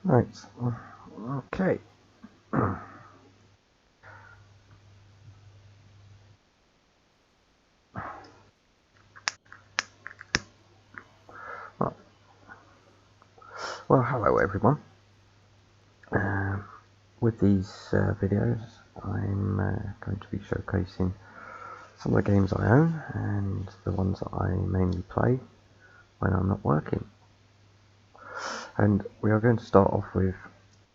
Right, okay. Well, hello everyone. With these videos, I'm going to be showcasing some of the games I own and the ones that I mainly play when I'm not working. And we are going to start off with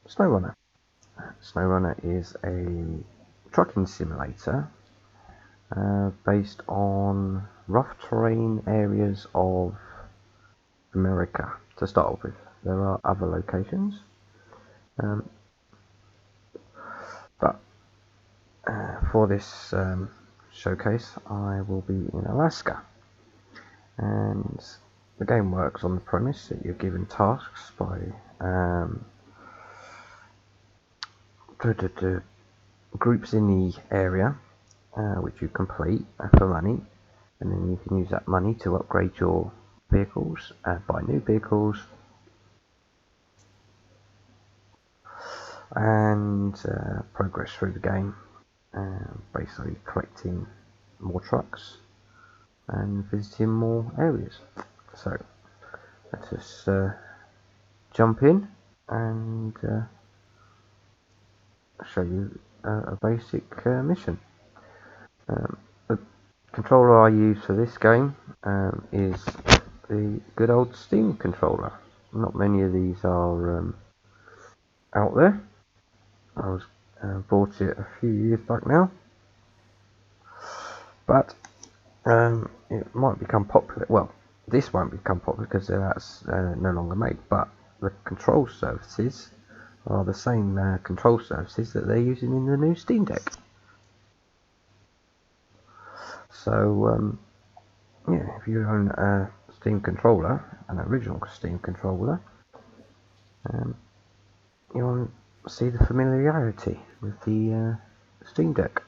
SnowRunner. SnowRunner is a trucking simulator based on rough terrain areas of America to start off with. There are other locations, but for this showcase I will be in Alaska, and the game works on the premise that you're given tasks by groups in the area which you complete for money, and then you can use that money to upgrade your vehicles, buy new vehicles, and progress through the game, basically collecting more trucks and visiting more areas. So let us jump in and show you a basic mission. The controller I use for this game is the good old Steam controller. Not many of these are out there. I was bought it a few years back now, but it might become popular. Well, this won't become popular because that's no longer made, but the control surfaces are the same control surfaces that they're using in the new Steam Deck. So yeah, if you own a Steam controller, an original Steam controller, you'll see the familiarity with the Steam Deck.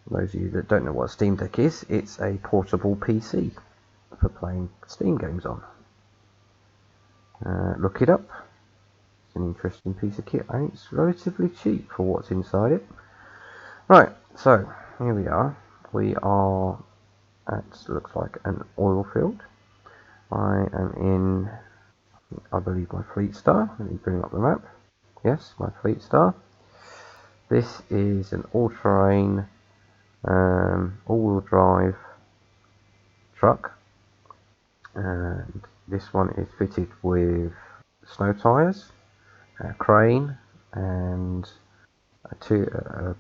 For those of you that don't know what a Steam Deck is, it's a portable PC for playing Steam games on. Look it up. It's an interesting piece of kit, and it's relatively cheap for what's inside it. Right, so here we are. We are at, looks like, an oil field. I am in, I believe, my Fleet Star. Let me bring up the map. Yes, my Fleet Star. This is an all-terrain, all-wheel drive truck, and this one is fitted with snow tyres, a crane, and a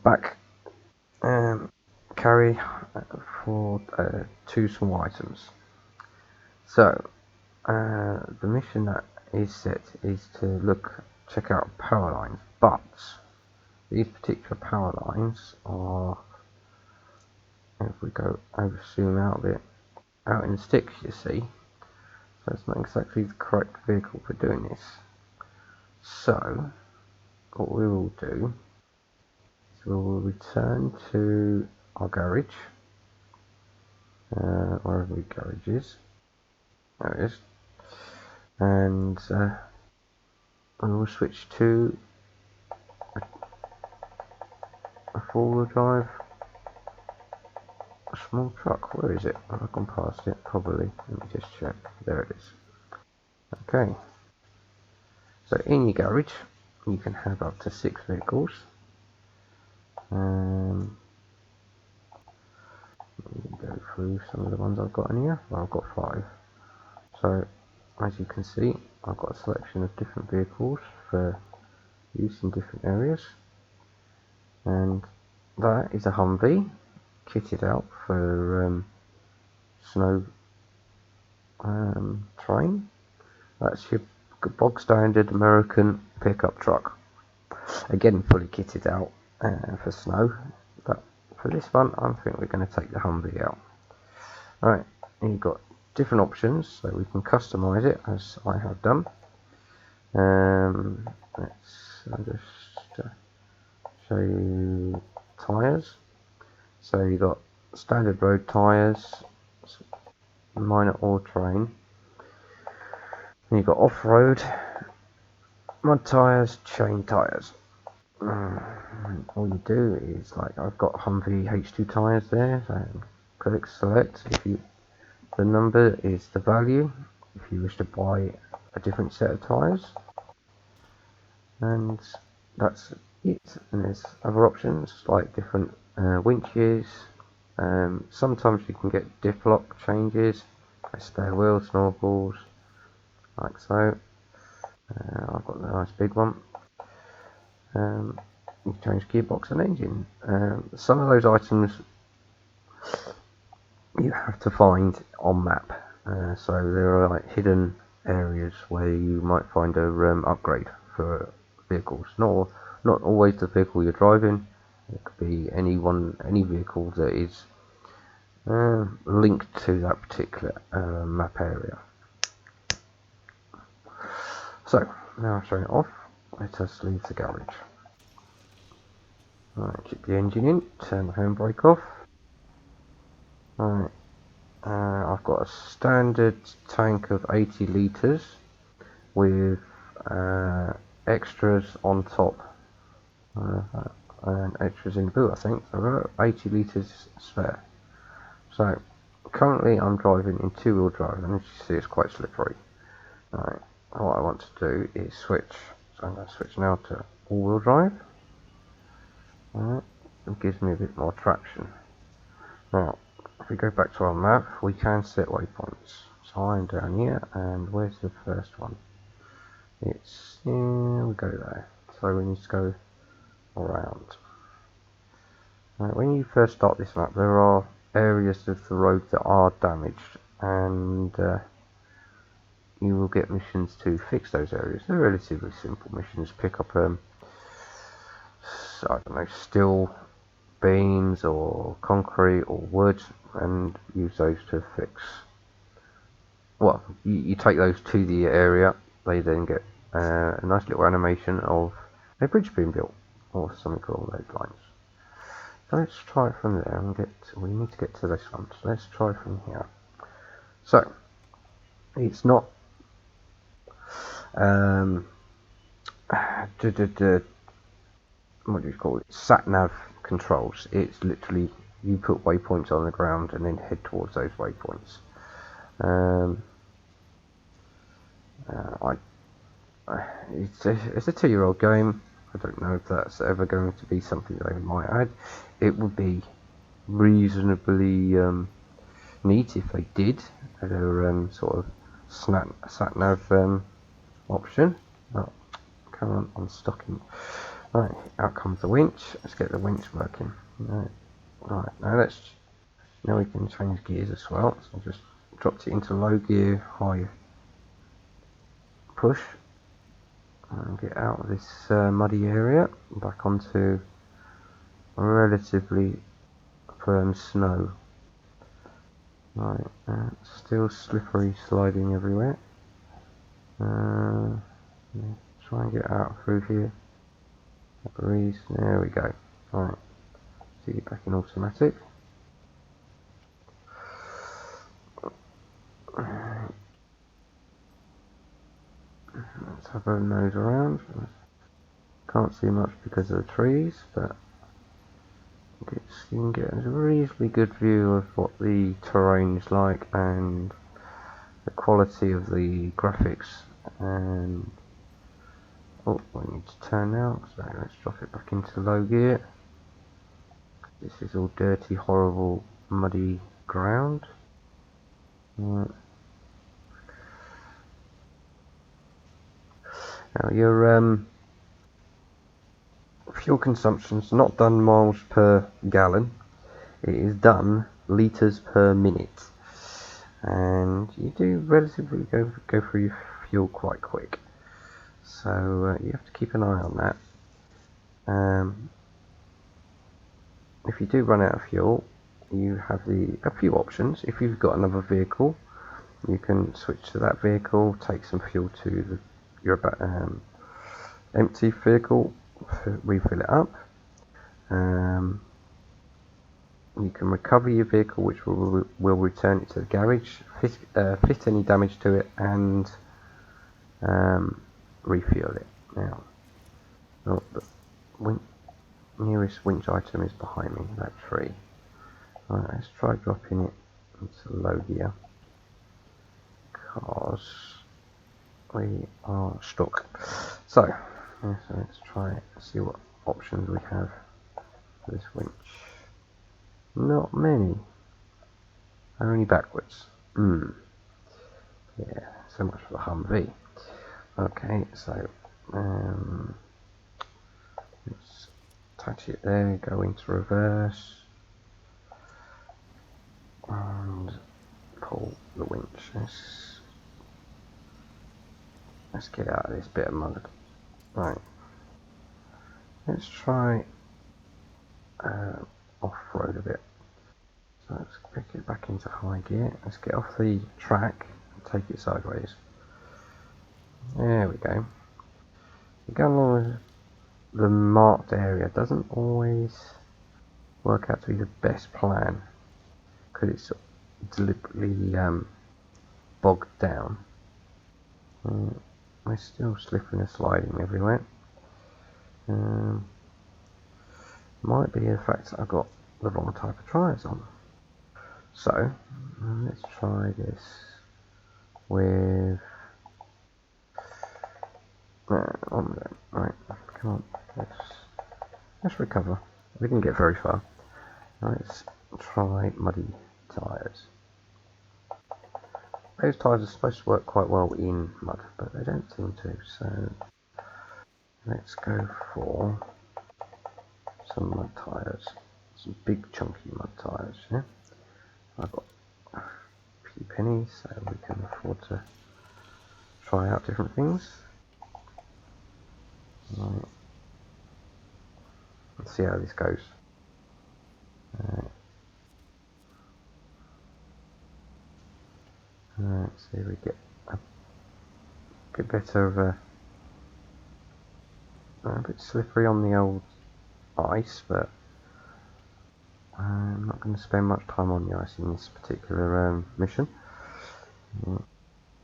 back carry for 2 small items. So the mission that is set is to check out power lines, but these particular power lines are, if we go zoom out a bit, out in the sticks, you see. So it's not exactly the correct vehicle for doing this. So what we will do is we will return to our garage, wherever the garage is. There it is. And we will switch to a 4-wheel drive, a small truck. Where is it? I've gone past it, probably. Let me just check. There it is. Okay. So in your garage, you can have up to 6 vehicles. Let me go through some of the ones I've got in here. Well, I've got 5. So as you can see, I've got a selection of different vehicles for use in different areas, and that is a Humvee kitted out for snow terrain. That's your bog standard American pickup truck, again fully kitted out for snow, but for this one I think we're going to take the Humvee out. Alright, you've got different options, so we can customize it as I have done. I'll just show you tyres. So you got standard road tyres, minor all terrain. Then you've got off-road, mud tyres, chain tyres. All you do is, like, I've got Humvee H2 tyres there, so click select. The number is the value if you wish to buy a different set of tyres, and that's it. And there's other options like different winches. Sometimes you can get diff lock changes, spare wheel snorkels, like so. I've got the nice big one. You can change gearbox and engine. Some of those items you have to find on map. So there are like hidden areas where you might find a upgrade for vehicles. Not always the vehicle you're driving. It could be any vehicle that is linked to that particular map area. So now I've shown it off, let us leave the garage. Right, keep the engine in, turn the handbrake off. Right, I've got a standard tank of 80 litres with extras on top, and extras in the boot, I think. So I've got 80 litres spare. So currently I'm driving in two-wheel drive, and as you see it's quite slippery. Right, what I want to do is switch, so I'm going to switch now to all-wheel drive. Alright, it gives me a bit more traction. Now, if we go back to our map, we can set waypoints. So I'm down here, and where's the first one? It's, yeah, we go there. So we need to go around. Right, when you first start this map, there are areas of the road that are damaged, and you will get missions to fix those areas. They're relatively simple missions. Pick up I don't know, steel beams or concrete or wood, and use those to fix. Well, you take those to the area. They then get a nice little animation of a bridge being built or something along those lines. So let's try it from there and we need to get to this one. So let's try from here. So it's not what do you call it? Sat nav controls. It's literally you put waypoints on the ground and then head towards those waypoints. It's a 2-year-old game. I don't know if that's ever going to be something that they might add. It would be reasonably neat if they did add a sort of sat nav option. Oh, come on, I'm stuck in. Right, out comes the winch. Let's get the winch working. Right, now we can change gears as well. So I just dropped it into low gear, high push, and get out of this muddy area, back onto relatively firm snow. Right, still slippery, sliding everywhere. Try and get out through here. Breeze, there we go. Right, see it back in automatic. Let's have a nose around. Can't see much because of the trees, but you can get a reasonably good view of what the terrain is like and the quality of the graphics. And oh, we need to turn now, so let's drop it back into low gear. This is all dirty, horrible, muddy ground. Right. Now your fuel consumption's not done miles per gallon, it is done litres per minute, and you do relatively go through your fuel quite quick, so you have to keep an eye on that. If you do run out of fuel, you have a few options. If you've got another vehicle, you can switch to that vehicle, take some fuel to your empty vehicle, refill it up. You can recover your vehicle, which will return it to the garage, fit any damage to it, and refuel it. Now, oh, the nearest winch item is behind me, that tree. Right, let's try dropping it into low gear, because we are stuck. So, yeah, so let's try it, see what options we have for this winch. Not many. Only backwards. Yeah, so much for the Humvee. Okay, so let's attach it there, go into reverse, and pull the winch. Let's get out of this bit of mud. Right, let's try off-road a bit. So let's pick it back into high gear. Let's get off the track and take it sideways. There we go. We're going along the marked area. Doesn't always work out to be the best plan, because it's deliberately bogged down. We're still slipping and sliding everywhere. Might be the fact that I've got the wrong type of tyres on. So let's try this with right, come on, let's recover. We didn't get very far. Let's try muddy tyres. Those tyres are supposed to work quite well in mud, but they don't seem to, so let's go for some mud tyres. Some big chunky mud tyres, yeah? I've got a few pennies, so we can afford to try out different things. Right. Let's see how this goes. Let's see if we get a bit better of a bit slippery on the old ice, but I'm not going to spend much time on the ice in this particular mission.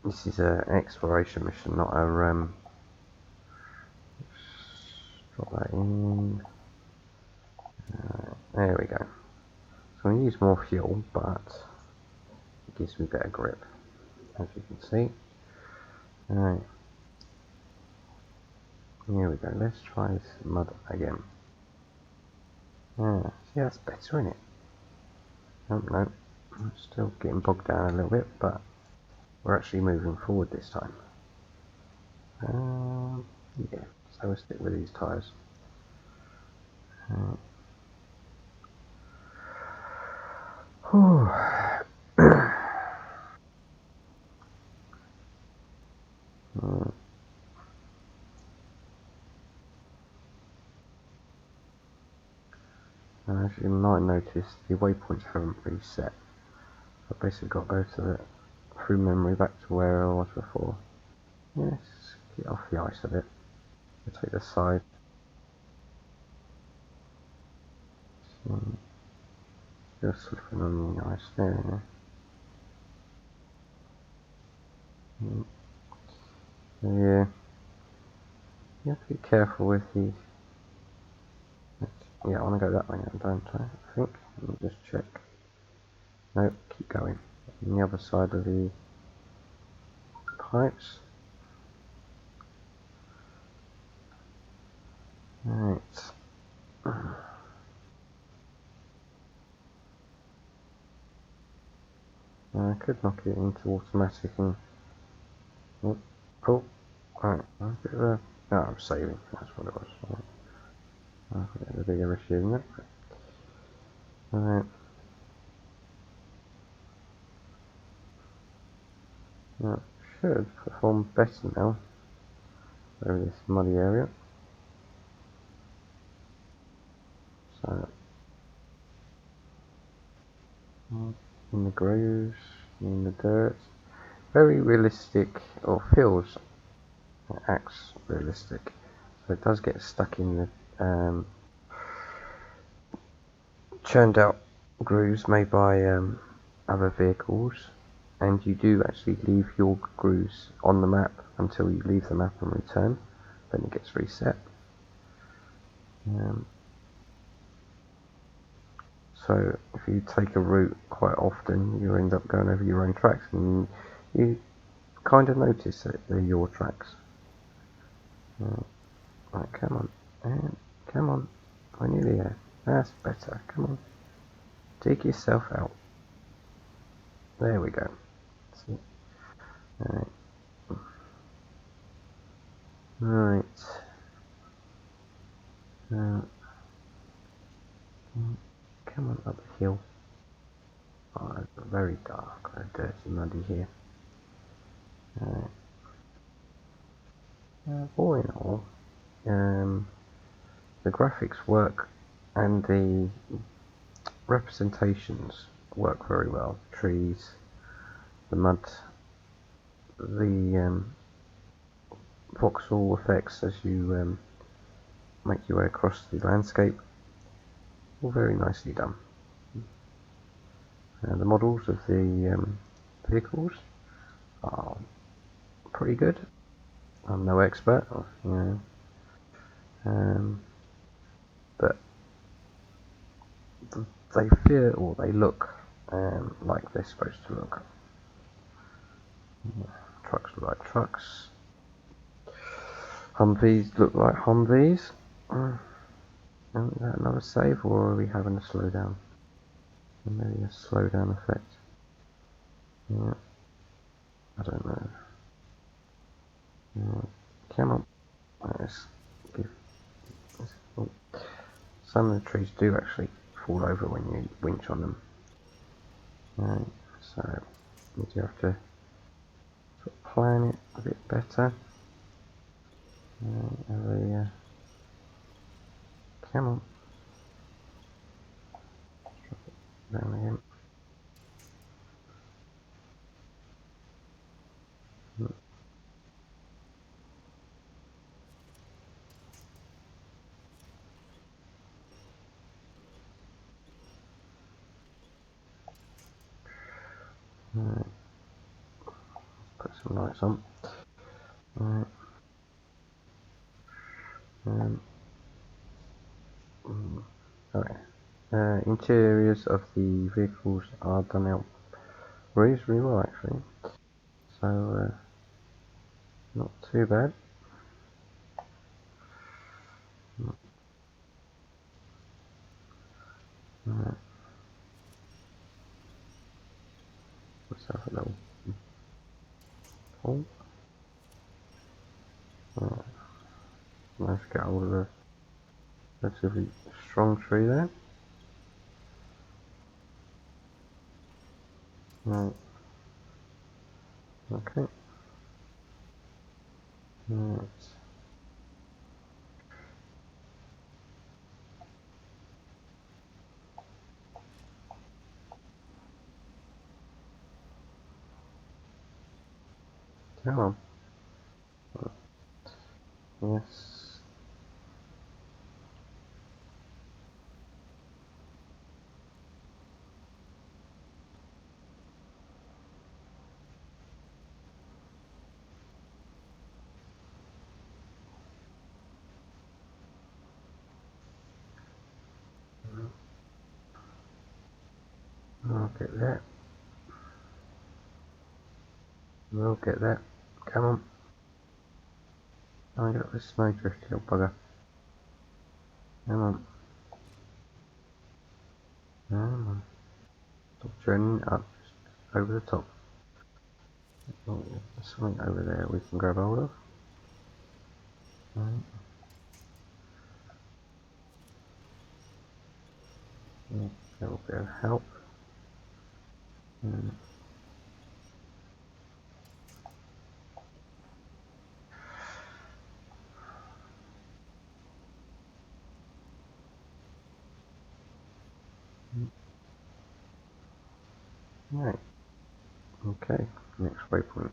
This is an exploration mission, not a drop that in. There we go. So I'm going to use more fuel, but it gives me better grip, as you can see. Alright. Here we go. Let's try this mud again. See, that's better, isn't it? Oh no, I'm still getting bogged down a little bit, but we're actually moving forward this time. Yeah, so we'll stick with these tyres. As you might notice, the waypoints haven't reset. I've basically got to go to through memory back to where I was before. Yes, get off the ice a bit. I'll take the side. Still slipping on the ice there. Yeah, you have to be careful with these. Yeah, I want to go that way now, don't I? I think. Let me just check. Nope, keep going. On the other side of the pipes. Right. I could knock it into automatic and... Oh, right. No, I'm saving. That's what it was. I think that's a bigger issue, isn't it? Right. That should perform better now over this muddy area. So, in the grooves, in the dirt. Very realistic, or feels, or acts realistic. So it does get stuck in the churned out grooves made by other vehicles, and you do actually leave your grooves on the map until you leave the map and return, then it gets reset. So if you take a route quite often, you end up going over your own tracks, and you kind of notice that they're your tracks. Right, come on, and come on, we're nearly there. That's better, come on. Dig yourself out. There we go. See? Right. Come on up the hill. Oh, it's very dark, very dirty, muddy here. All in all, the graphics work and the representations work very well. Trees, the mud, the voxel effects as you make your way across the landscape, all very nicely done. The models of the vehicles are pretty good. I'm no expert, but they feel or they look like they're supposed to look. Trucks look like trucks. Humvees look like Humvees. Is that another save, or are we having a slowdown? Maybe a slowdown effect. Yeah, I don't know. Come on. Let's give. Some of the trees do actually fall over when you winch on them. Right, so you do have to sort of plan it a bit better. Come on. Down again. Right. Put some lights on. Right. Okay. Interiors of the vehicles are done out reasonably well, actually. So, not too bad. Right. Let's have a little pull. Right. Let's get hold of a relatively strong tree there. Right. Okay. Right. Come on. Yes. I'll get that. We'll get that. Come on. I got this snowdrift, you little bugger. Come on. Come on. Stop journeying up over the top. Oh, there's something over there we can grab hold of. Right. Yeah, that will be of help. Right. Okay. Next waypoint.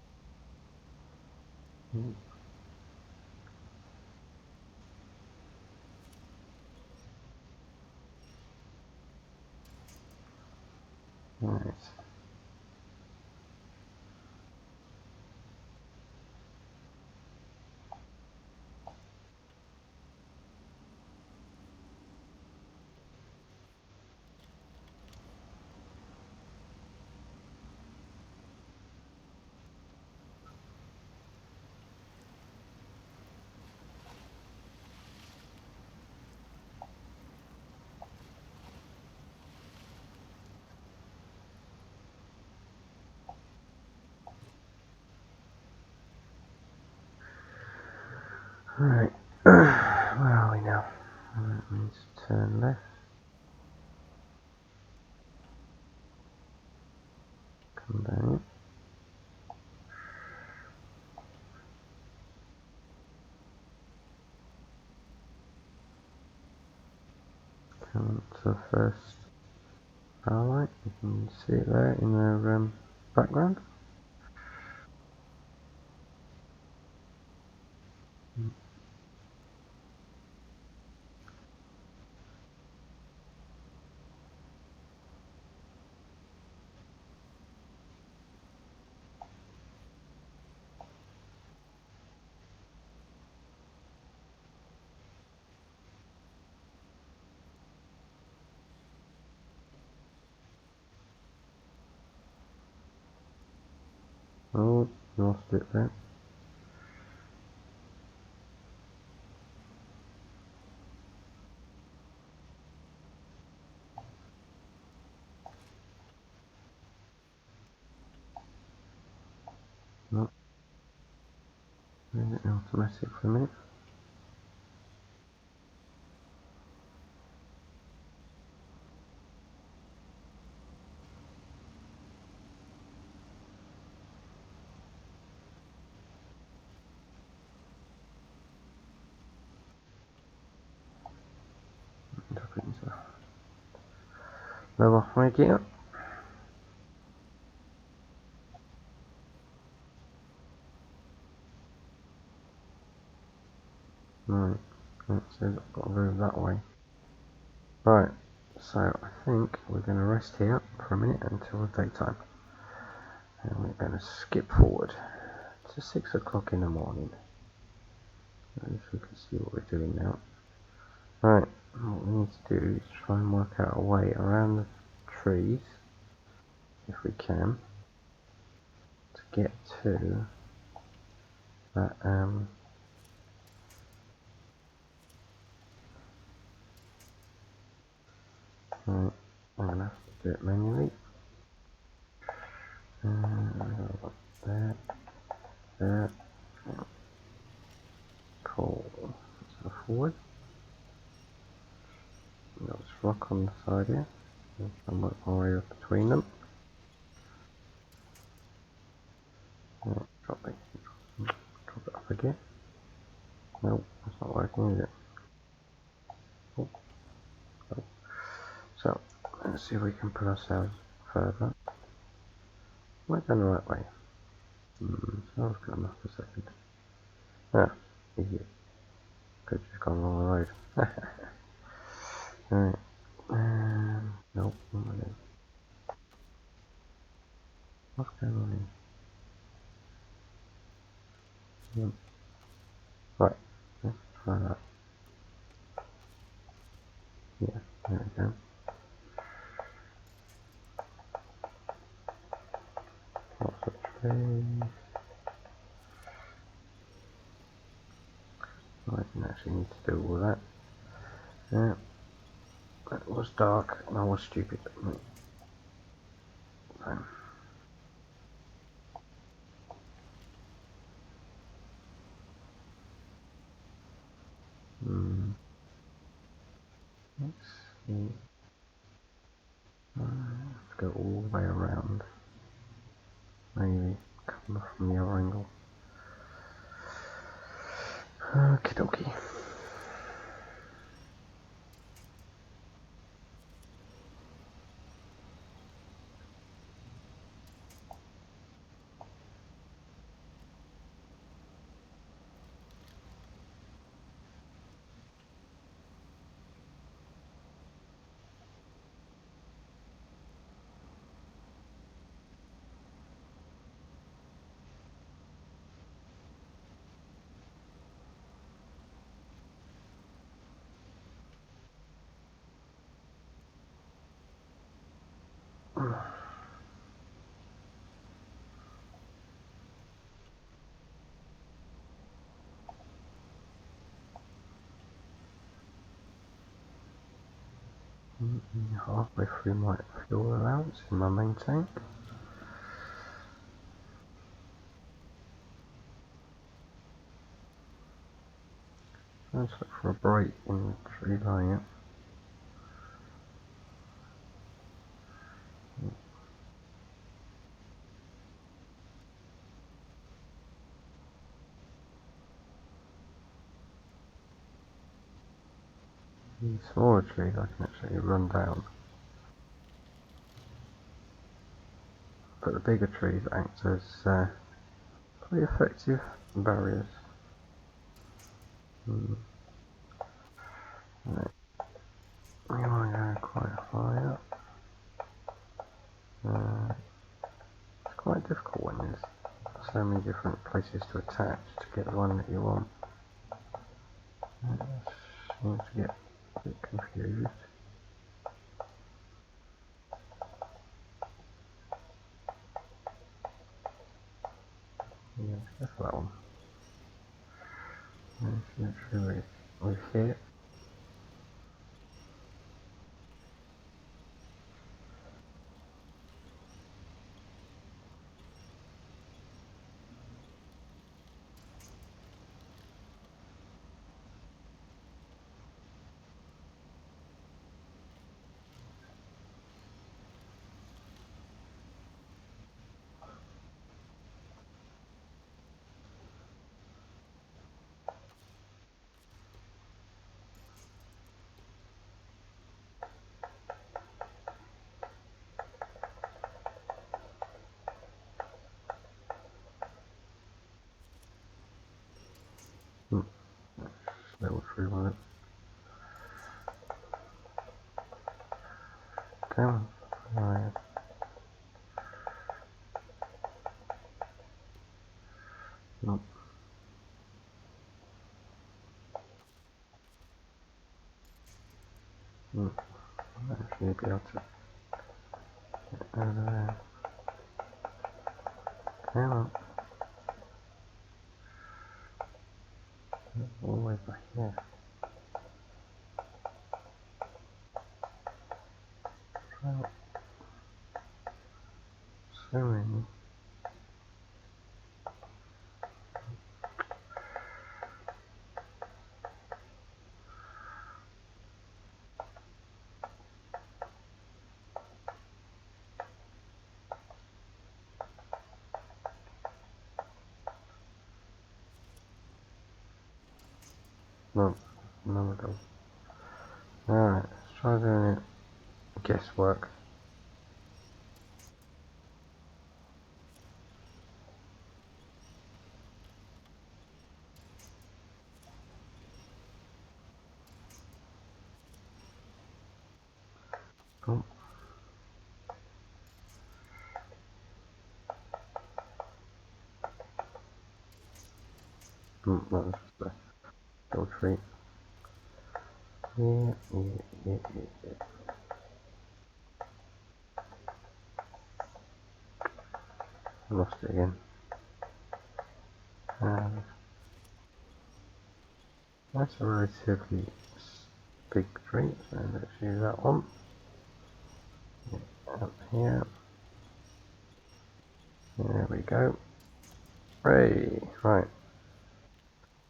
Right. Right. Where are we now? That means turn left. Come down. Come to the first power light. You can see it there in the background. Oh, lost it there. No, automatic for a minute. Lower, make it up. Right, that says I've got to go that way. Right, so I think we're going to rest here for a minute until the daytime. And we're going to skip forward to 6 o'clock in the morning. At least we can see what we're doing now. Right, what we need to do is try and work out a way around the trees, if we can, to get to that, right, I'm going to have to do it manually. There, there, cool. So forward. There's rock on the side here. I'll work my way up between them. Right, drop it up again. Nope, that's not working, is it? Oh, oh. So, let's see if we can put ourselves further. Am I going the right way? So I was going off a second. Ah, idiot. Could have just gone along the road. Alright. Nope, what am I doing? What's going on here? Right, let's try that. Yeah, there we go. Lots of trees. I didn't actually need to do all that. Yeah, that was dark and I was stupid. So, let's see. Let's go all the way around. Maybe come from the other angle. Okie dokie. Halfway through my fuel allowance in my main tank. Let's look for a break in the tree line. The smaller trees I can actually run down, but the bigger trees act as pretty effective barriers. Right. We want to go quite high up. It's quite difficult when there's so many different places to attach to get the one that you want. Seems to get a bit confused. Yeah, that's that one. Let's make sure we hit. Level 3 on it. Come on. Right. Nope. Actually be able to get over there. Come on. All the way back here. Well, so many. No, none of them. Alright, let's try doing it. Guesswork. Oh. That was just a little treat. Yeah. I lost it again. That's a relatively big tree, so let's use that one. Up here. There we go. Hey, right.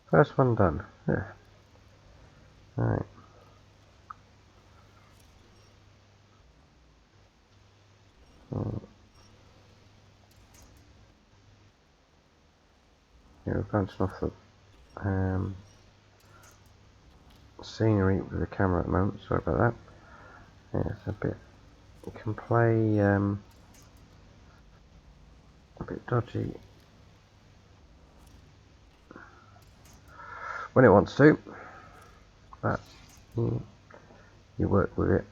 First one done. Yeah. Right. Yeah, we're bouncing off the scenery with the camera at the moment. Sorry about that. Yeah, it's a bit. It can play a bit dodgy when it wants to, but you work with it.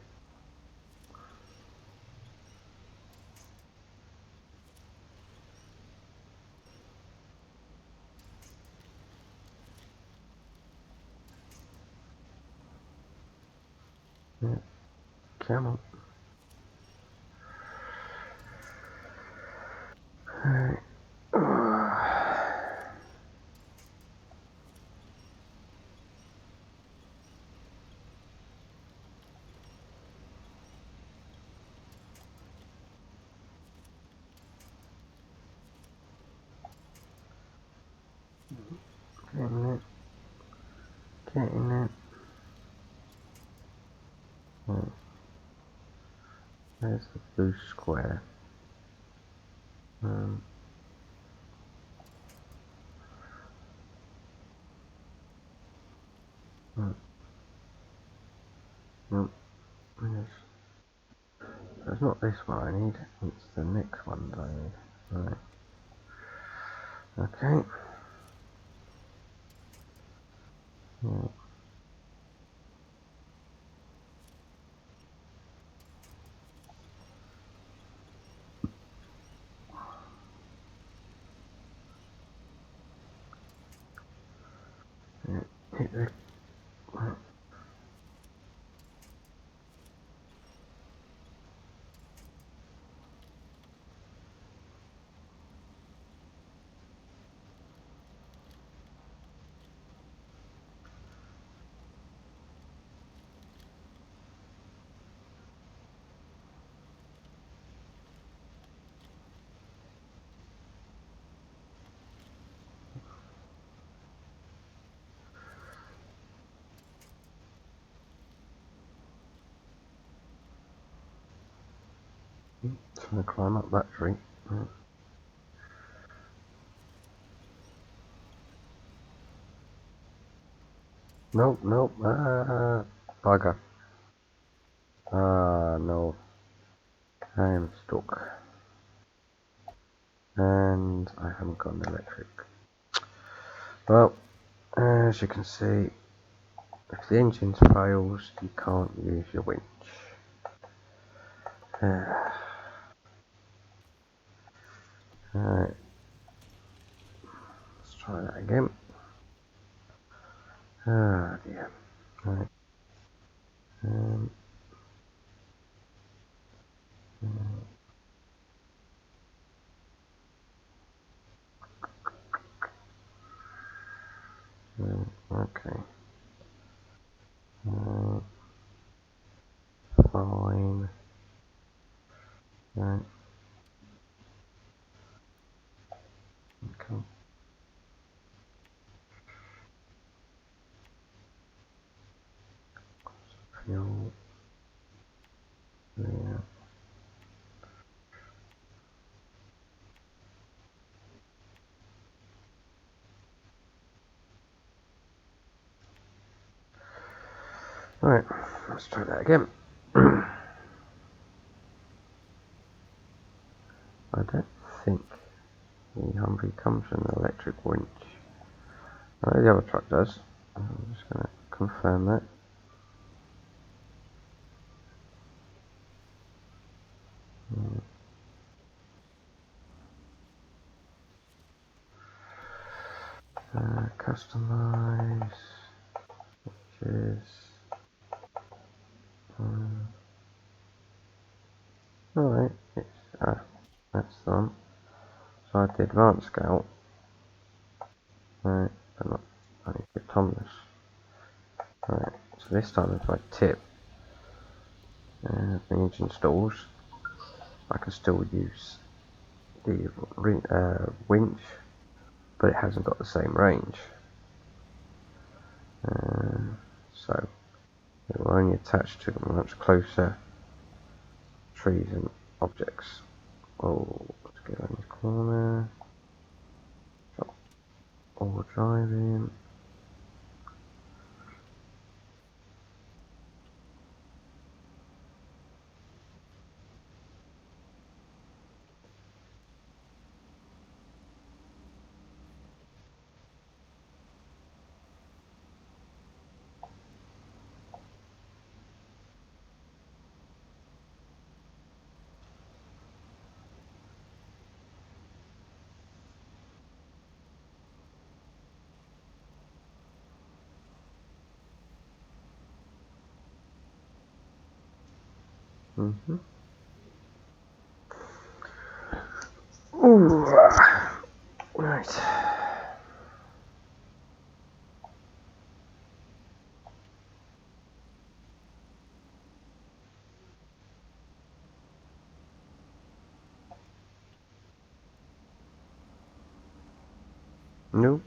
Yeah. Come on. Right. Getting it. Getting it. Right. There's the blue square. Right. Nope. Yes. It's not this one I need, it's the next one that I need. Right. Okay. Yeah. Yeah. Hit the... Right. Trying to climb up that tree. Right. Nope, nope. Bugger. No. I am stuck. And I haven't got an electric. Well, as you can see, if the engine fails, you can't use your winch. Alright, let's try that again. Ah dear. Right. Okay. Fine. Right. Okay. Fuel. Yeah. Right. Let's try that again. I don't think the Humvee comes with an electric winch. The other truck does. I'm just going to confirm that. Customize. Which is... Alright, that's the one. So I had the advanced scout. Right, but not, I need to get Thomas. Right, so this time if I tip the engine stalls, I can still use the winch, but it hasn't got the same range. So it will only attach to much closer trees and objects. Oh, let's get on this corner. All driving. Ooh, Right. Nope.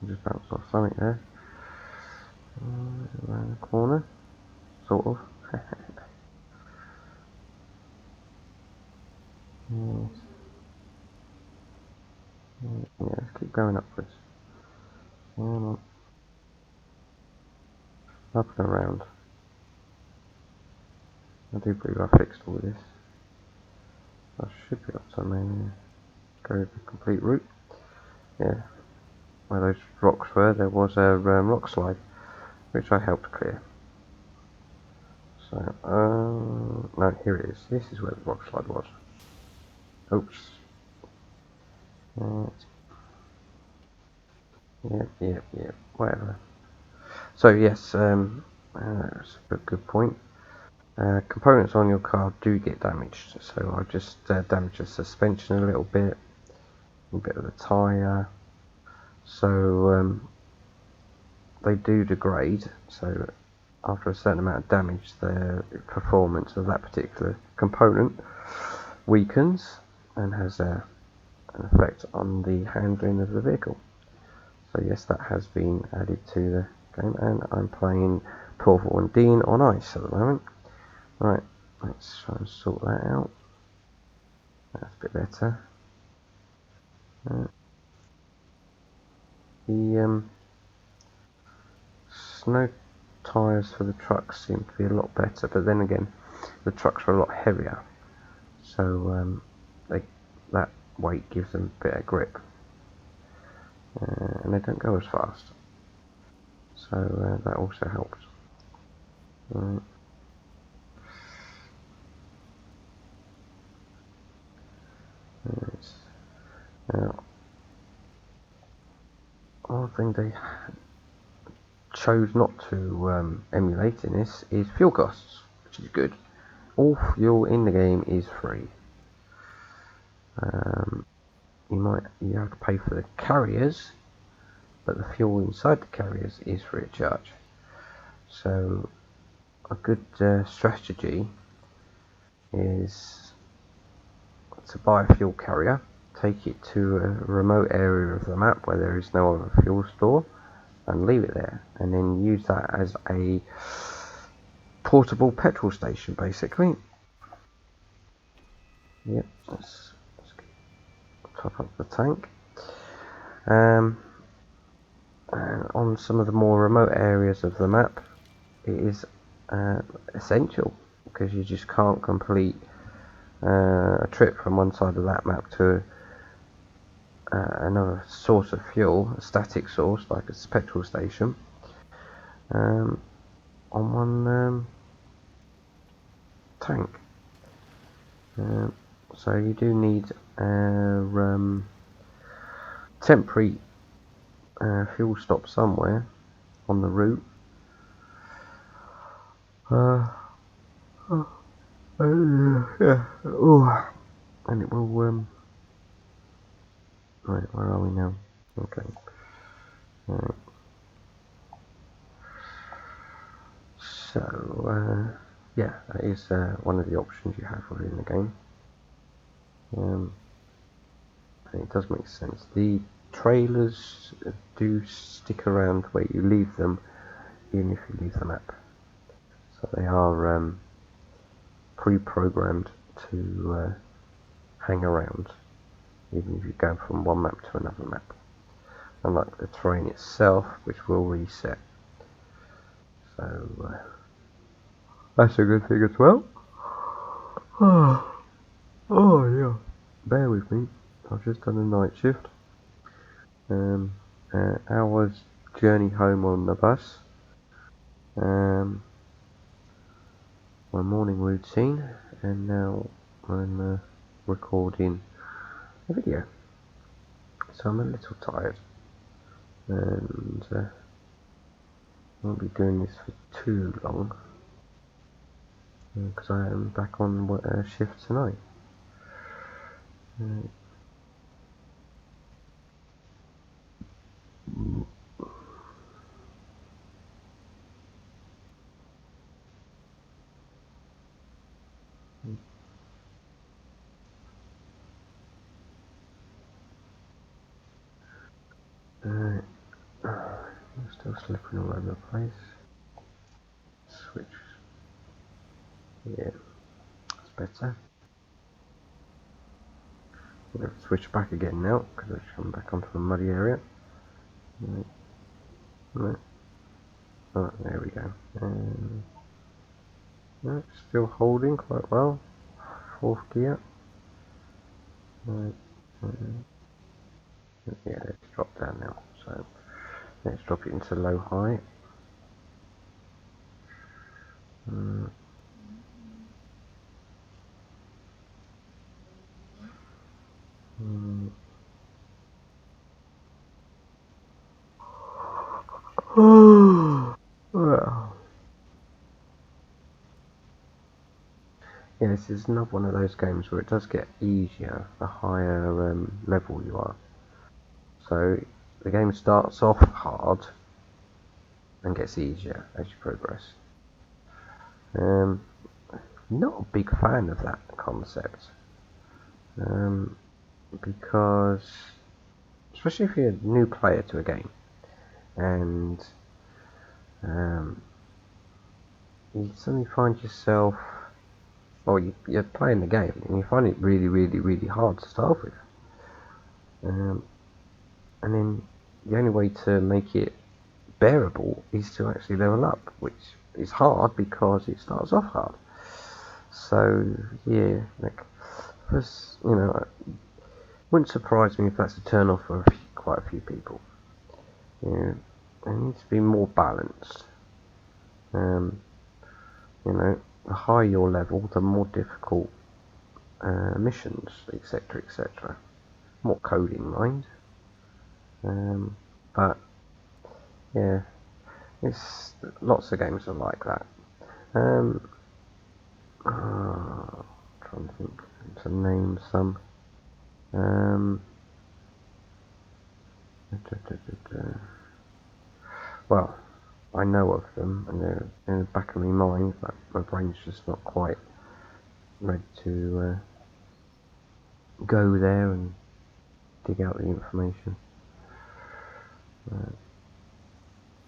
Just bounced off something there. Around the corner. Sort of. Yes. Yeah, let's keep going upwards. Up and around. I do believe I fixed all this. I should be able to maybe go the complete route. Yeah, where those rocks were, there was a rock slide, which I helped clear. So, no, here it is. This is where the rock slide was. Oops. Yep, whatever. So yes, that's a good point. Components on your car do get damaged, so I just damaged the suspension a little bit of the tyre. So they do degrade. So after a certain amount of damage, the performance of that particular component weakens and has an effect on the handling of the vehicle. So yes, that has been added to the game, and I'm playing Portal and Dean on ice at the moment. Right, let's try and sort that out. That's a bit better. The snow tyres for the trucks seem to be a lot better, but then again, the trucks are a lot heavier, so that weight gives them a bit of grip, and they don't go as fast. So that also helps. Right. Now, one thing they chose not to emulate in this is fuel costs, which is good. All fuel in the game is free. You have to pay for the carriers, but the fuel inside the carriers is free of charge. So a good strategy is to buy a fuel carrier, take it to a remote area of the map where there is no other fuel store, and leave it there, and then use that as a portable petrol station, basically. Yep, let's top up the tank. And on some of the more remote areas of the map, it is essential, because you just can't complete a trip from one side of that map to another source of fuel, a static source like a petrol station, on one tank. So you do need a temporary fuel stop somewhere on the route. Yeah. Oh, and it will. Right, where are we now? Okay. Right. So, yeah, that is one of the options you have within the game. And it does make sense. The trailers do stick around where you leave them, even if you leave the map. So they are pre-programmed to hang around, even if you go from one map to another map. Unlike the terrain itself, which will reset. So that's a good thing as well. Oh yeah. Bear with me. I've just done a night shift. Hours journey home on the bus. My morning routine, and now I'm recording a video. So I'm a little tired, and I won't be doing this for too long, because I am back on shift tonight. I'm still slipping all over the place. Switch. Yeah, that's better. I'm going to switch back again now because I've come back onto the muddy area. Right. Right. Oh, there we go. No, still holding quite well. Fourth gear. Right. Yeah, let's drop down now. So let's drop it into low high. Mm. Mm. Well, yeah, this is another one of those games where it does get easier the higher level you are. So the game starts off hard and gets easier as you progress. Not a big fan of that concept because, especially if you're a new player to a game and you suddenly find yourself, well, you're playing the game and you find it really, really, really hard to start with. And then the only way to make it bearable is to actually level up, which is hard because it starts off hard. So yeah, like, it wouldn't surprise me if that's a turn off for quite a few people. Yeah, it needs to be more balanced. The higher your level, the more difficult missions, etc., etc. More coding, mind. But yeah, it's lots of games are like that. Trying to think to name some. Well, I know of them, and they're in the back of my mind, but my brain's just not quite ready to go there and dig out the information.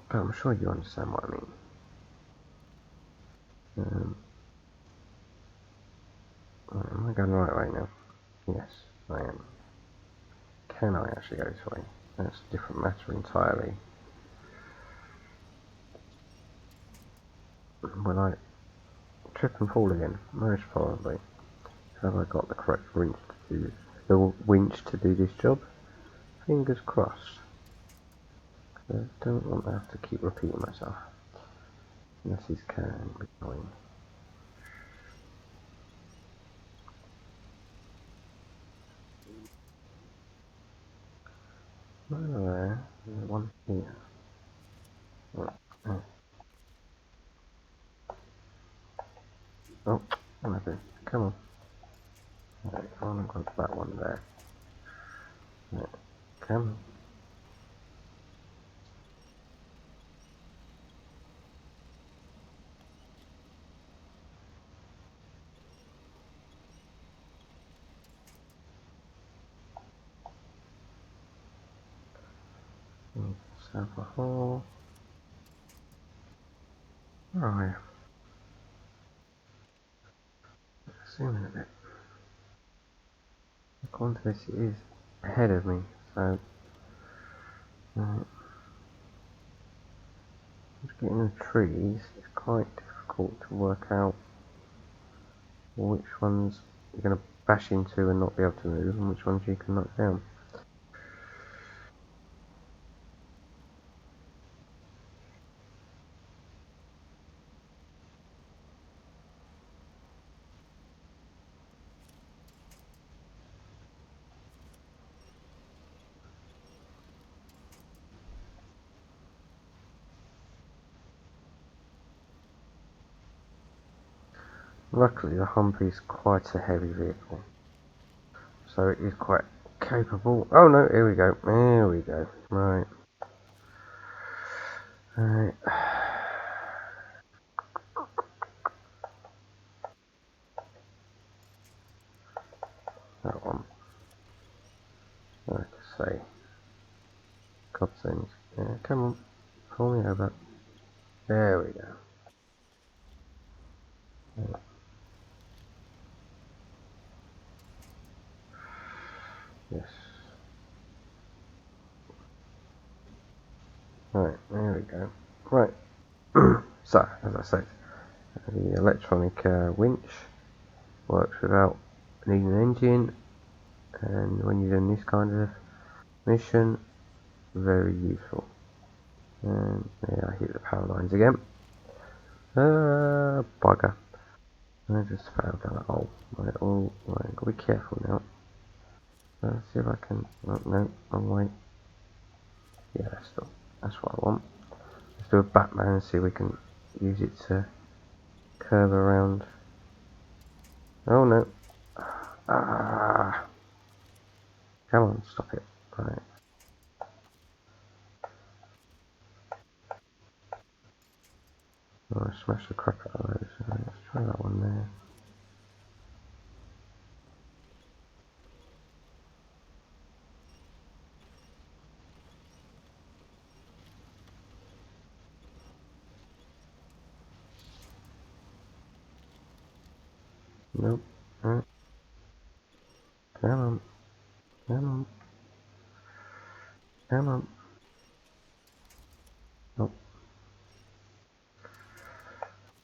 But I'm sure you understand what I mean. Am I going the right way now? Yes, I am. Can I actually go this way? That's a different matter entirely. Will I trip and fall again? Most probably. Have I got the correct winch to do this job? Fingers crossed. I don't want to have to keep repeating myself. This is can be annoying. One there, one here. Oh, nothing. Come on. Right, I want to go to that one there. Right, come on. South a hole. Where are you? Zoom in a bit. According to this, it is ahead of me, so right. Just getting the trees, it's quite difficult to work out which ones you're going to bash into and not be able to move, and which ones you can knock down. Luckily, the Humvee is quite a heavy vehicle, so it is quite capable. Oh no, here we go. There we go. Right. Alright. That one. Like I say. Cutscenes. Yeah, come on. Pull me over. There we go. Yeah. Yes. Right, there we go. Right. So, as I said, the electronic winch works without needing an engine, and when you're doing this kind of mission, very useful. And there I hit the power lines again. Bugger. I just fell down a hole. Right, oh, right, gotta be careful now. Let's see if I can. Oh, no, wrong way. Yeah, that's what I want. Let's do a Batman and see if we can use it to curve around. Oh no. Ah. Come on, stop it. Right. Oh, I smashed the crap out of those. Right, let's try that one there. Nope. Right. Come on. Come on. Come on. Nope.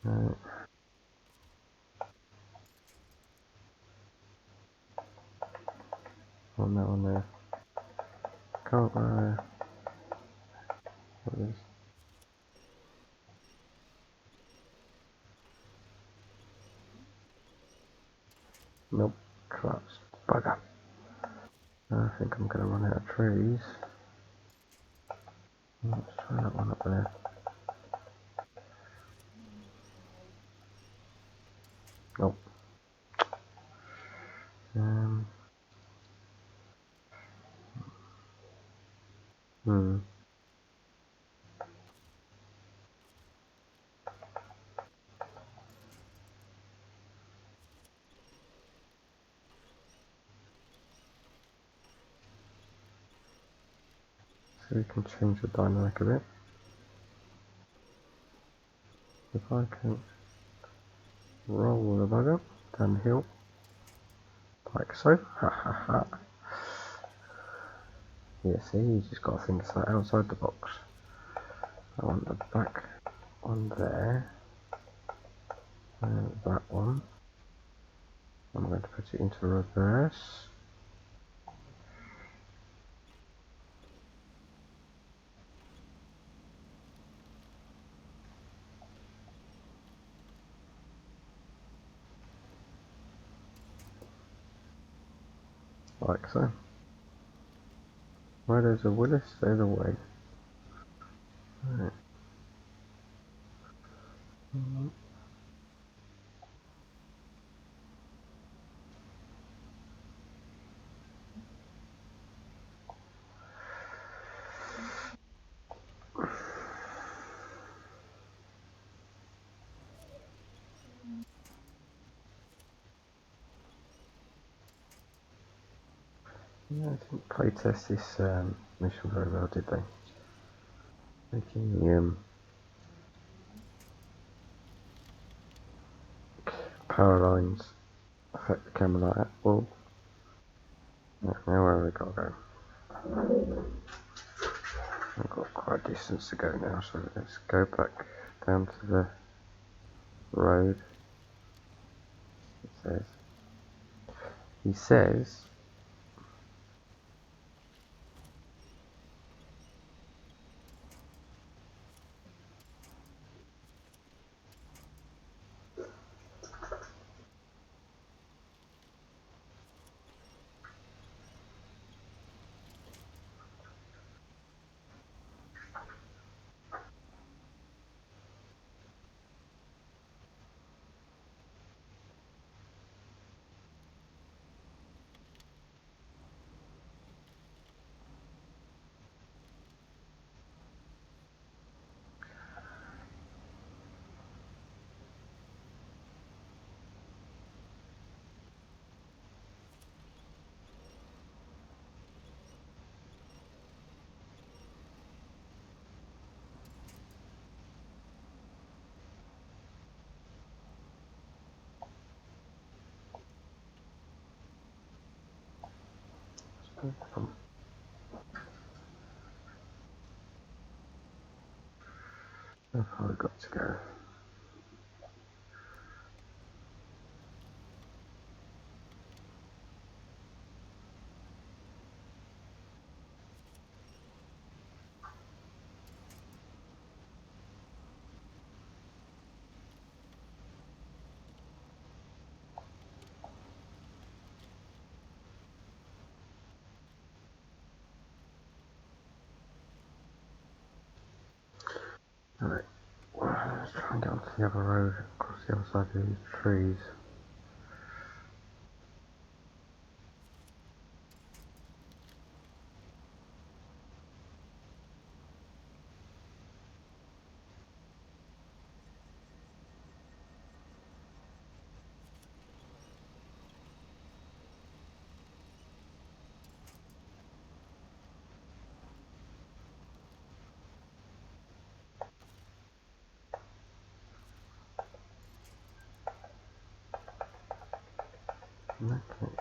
Right. On that one there. Can't what is? Nope. Collapsed. Bugger. I think I'm gonna run out of trees. Let's try that one up there. Nope. Um. Hmm. So we can change the dynamic a bit. If I can roll the bugger down the hill, like so. Ha ha ha. Yeah, see, you just got to think outside the box. I want the back one there, and that one. I'm going to put it into reverse. Like so. Where there's a Willis, there's a way. Right. Yeah, I didn't playtest this mission very well, did they? Making the power lines affect the camera like that. Well, now where have we got to go? I've got quite a distance to go now, so let's go back down to the road. He says How far we got to go? Alright, let's try and get onto the other road, across the other side of these trees. Okay,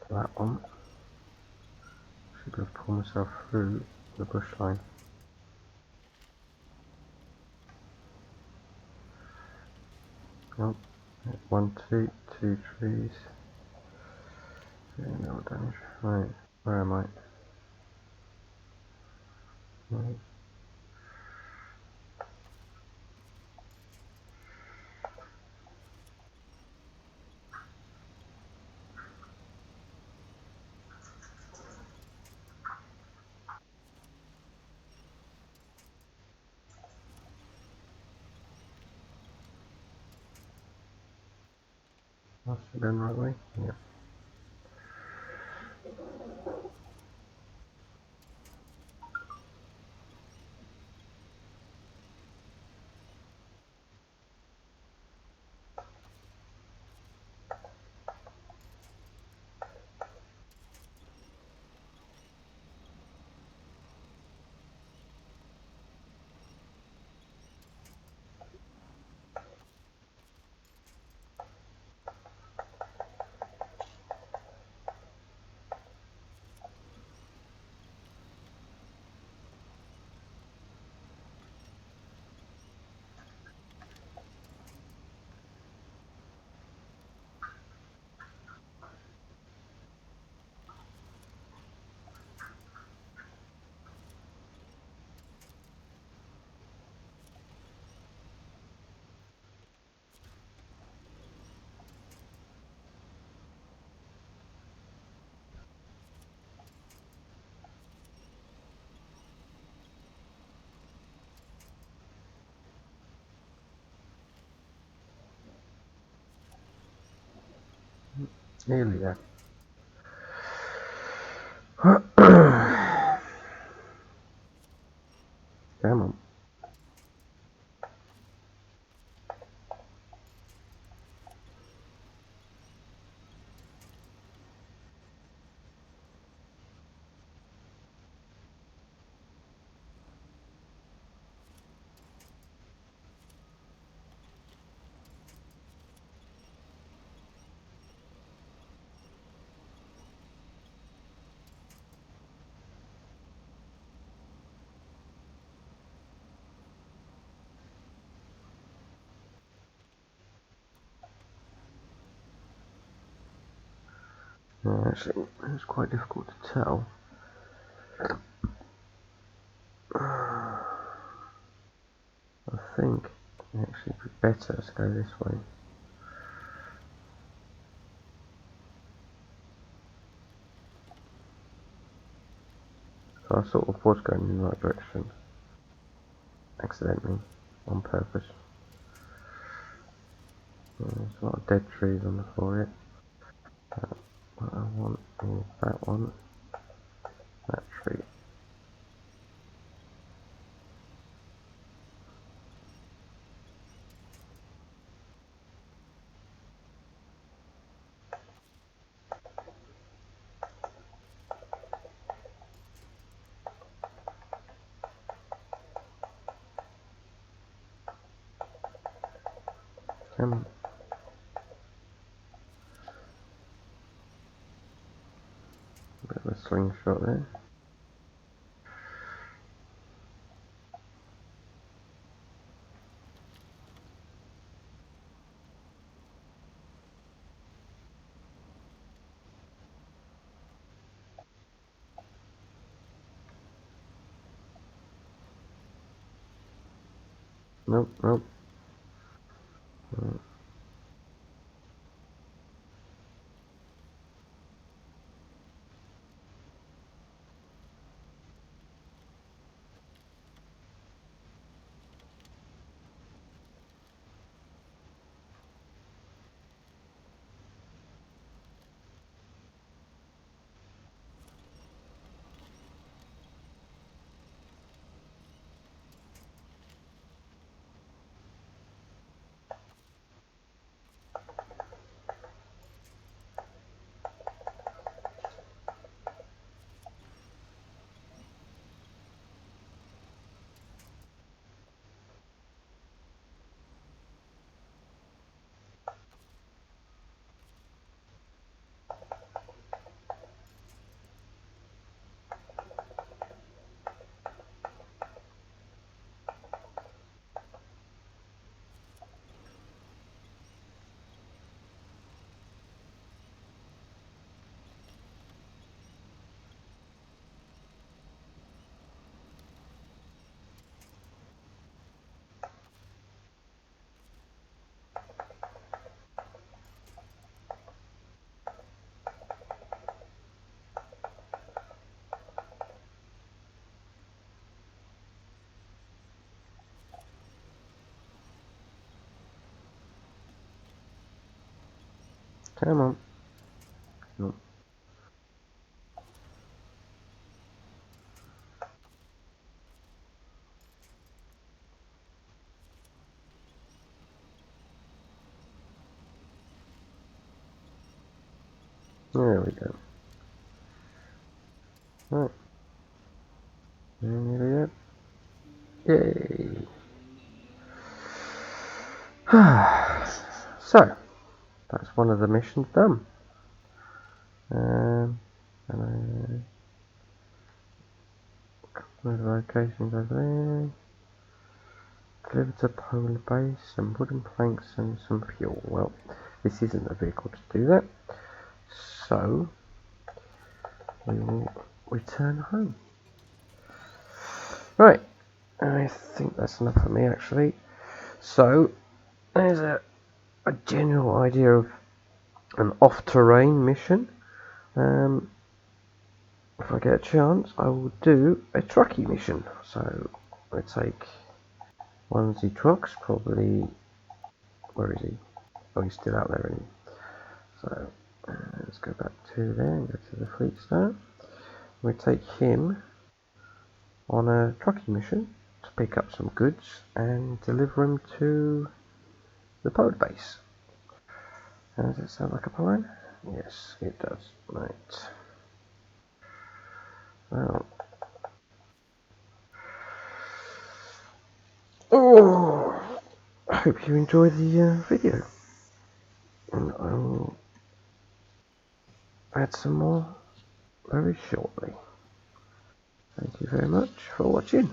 that one. Should be able to pull myself through the bush line. Oh, one, two trees. Yeah, no damage. Right, where am I? Right. That's going the right way? Yeah. Nearly there. Come on. Actually, it's quite difficult to tell. I think it actually be better to go this way. So I sort of was going in the right direction, accidentally, on purpose. There's a lot of dead trees on the floor here. What I want is that one, that tree. Come on. a slingshot there. Nope, nope. Come on. Nope. There we go. Right. And there we go. Yay. So, that's one of the missions done. And locations over there. Delivered to polar base, some wooden planks and some fuel. Well, this isn't the vehicle to do that. So, we will return home. Right, I think that's enough for me actually. So, there's a general idea of an off-terrain mission. If I get a chance, I will do a truckie mission. So, I take one of the trucks, probably. Where is he? Oh, he's still out there, isn't he? So, let's go back to there and go to the fleet start. We take him on a trucking mission to pick up some goods and deliver them to the polar base. Does it sound like a plan? Yes, it does. Right. Well. Oh, I hope you enjoyed the video. And I will add some more very shortly. Thank you very much for watching.